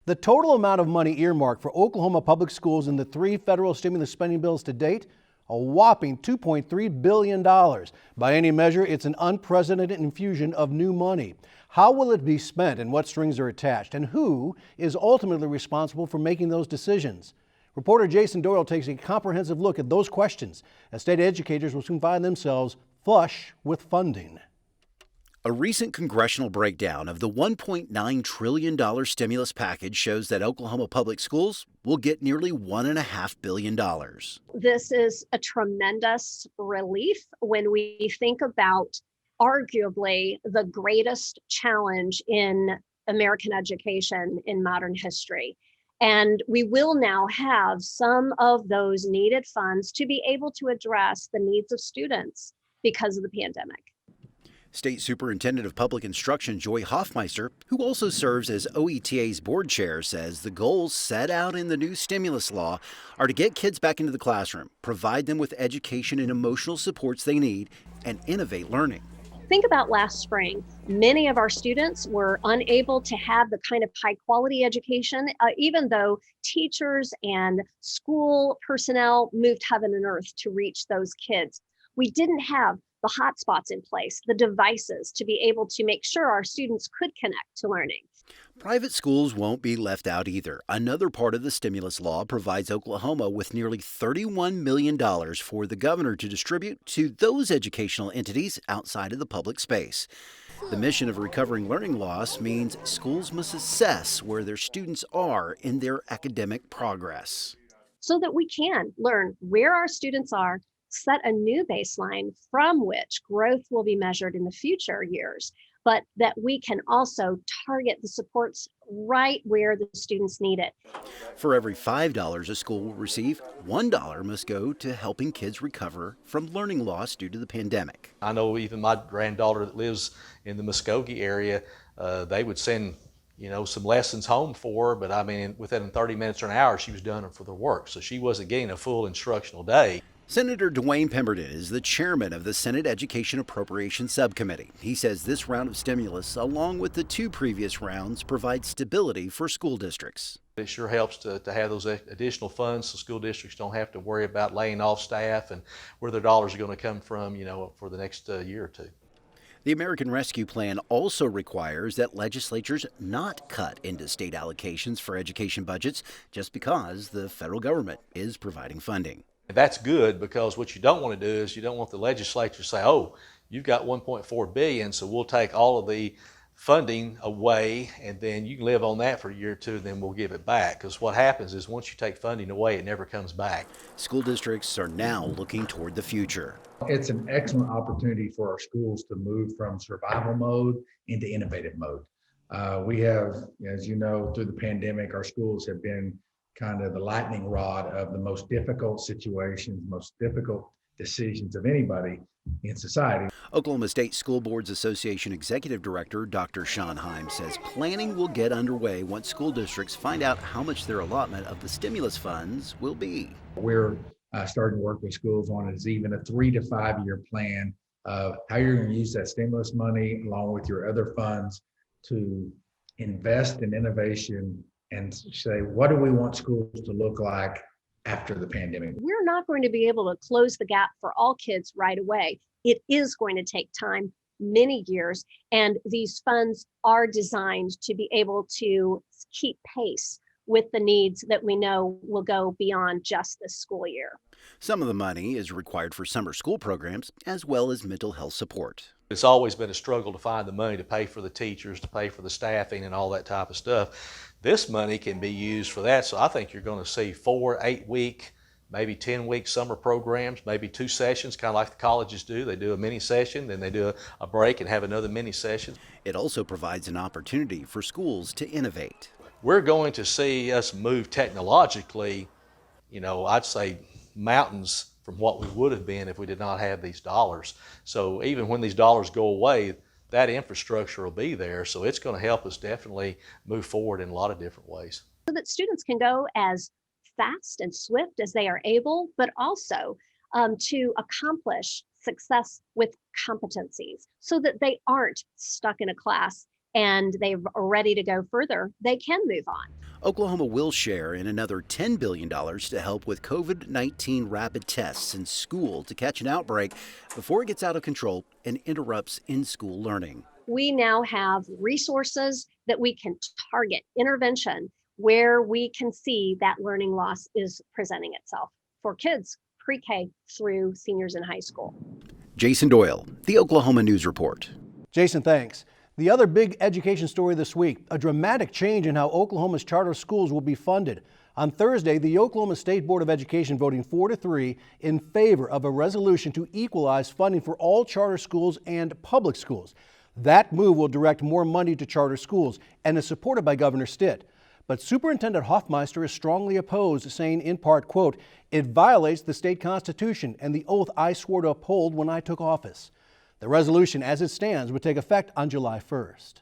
The total amount of money earmarked for Oklahoma public schools in the 3 federal stimulus spending bills to date, a whopping $2.3 billion. By any measure, it's an unprecedented infusion of new money. How will it be spent and what strings are attached? And who is ultimately responsible for making those decisions? Reporter Jason Doyle takes a comprehensive look at those questions as state educators will soon find themselves flush with funding. A recent congressional breakdown of the $1.9 trillion stimulus package shows that Oklahoma public schools will get nearly $1.5 billion. This is a tremendous relief when we think about arguably the greatest challenge in American education in modern history. And we will now have some of those needed funds to be able to address the needs of students because of the pandemic. State Superintendent of Public Instruction Joy Hoffmeister, who also serves as OETA's board chair, says the goals set out in the new stimulus law are to get kids back into the classroom, provide them with education and emotional supports they need, and innovate learning. Think about last spring. Many of our students were unable to have the kind of high quality education, even though teachers and school personnel moved heaven and earth to reach those kids. We didn't have the hotspots in place, the devices to be able to make sure our students could connect to learning. Private schools won't be left out either. Another part of the stimulus law provides Oklahoma with nearly $31 million for the governor to distribute to those educational entities outside of the public space. The mission of recovering learning loss means schools must assess where their students are in their academic progress, so that we can learn where our students are, set a new baseline from which growth will be measured in the future years, but that we can also target the supports right where the students need it. For every $5 a school will receive, $1 must go to helping kids recover from learning loss due to the pandemic. I know even my granddaughter that lives in the Muskogee area, they would send some lessons home for her, but I mean, within 30 minutes or an hour, she was done for their work. So she wasn't getting a full instructional day. Senator Dwayne Pemberton is the chairman of the Senate Education Appropriations Subcommittee. He says this round of stimulus, along with the 2 previous rounds, provides stability for school districts. It sure helps to have those additional funds so school districts don't have to worry about laying off staff and where their dollars are going to come from, for the next year or 2. The American Rescue Plan also requires that legislatures not cut into state allocations for education budgets just because the federal government is providing funding. And that's good, because what you don't want to do is you don't want the legislature to say, oh, you've got $1.4 billion, so we'll take all of the funding away and then you can live on that for a year or 2 and then we'll give it back. Because what happens is once you take funding away, it never comes back. School districts are now looking toward the future. It's an excellent opportunity for our schools to move from survival mode into innovative mode. We have, as you know, through the pandemic, our schools have been kind of the lightning rod of the most difficult situations, most difficult decisions of anybody in society. Oklahoma State School Boards Association Executive Director Dr. Sean Himes says planning will get underway once school districts find out how much their allotment of the stimulus funds will be. We're starting to work with schools on is even a 3 to 5 year plan of how you're going to use that stimulus money along with your other funds to invest in innovation and say, what do we want schools to look like after the pandemic? We're not going to be able to close the gap for all kids right away. It is going to take time, many years, and these funds are designed to be able to keep pace with the needs that we know will go beyond just this school year. Some of the money is required for summer school programs as well as mental health support. It's always been a struggle to find the money to pay for the teachers, to pay for the staffing and all that type of stuff. This money can be used for that. So I think you're going to see 4, 8-week, maybe 10-week summer programs, maybe 2 sessions, kind of like the colleges do. They do a mini session, then they do a break and have another mini session. It also provides an opportunity for schools to innovate. We're going to see us move technologically, I'd say mountains from what we would have been if we did not have these dollars. So even when these dollars go away, that infrastructure will be there. So it's going to help us definitely move forward in a lot of different ways. So that students can go as fast and swift as they are able, but also to accomplish success with competencies so that they aren't stuck in a class and they are ready to go further, they can move on. Oklahoma will share in another $10 billion to help with COVID-19 rapid tests in school to catch an outbreak before it gets out of control and interrupts in-school learning. We now have resources that we can target intervention where we can see that learning loss is presenting itself for kids pre-K through seniors in high school. Jason Doyle, the Oklahoma News Report. Jason, thanks. The other big education story this week, a dramatic change in how Oklahoma's charter schools will be funded. On Thursday, the Oklahoma State Board of Education voting 4-3 in favor of a resolution to equalize funding for all charter schools and public schools. That move will direct more money to charter schools and is supported by Governor Stitt. But Superintendent Hoffmeister is strongly opposed, saying in part, quote, "It violates the state constitution and the oath I swore to uphold when I took office." The resolution as it stands would take effect on July 1st.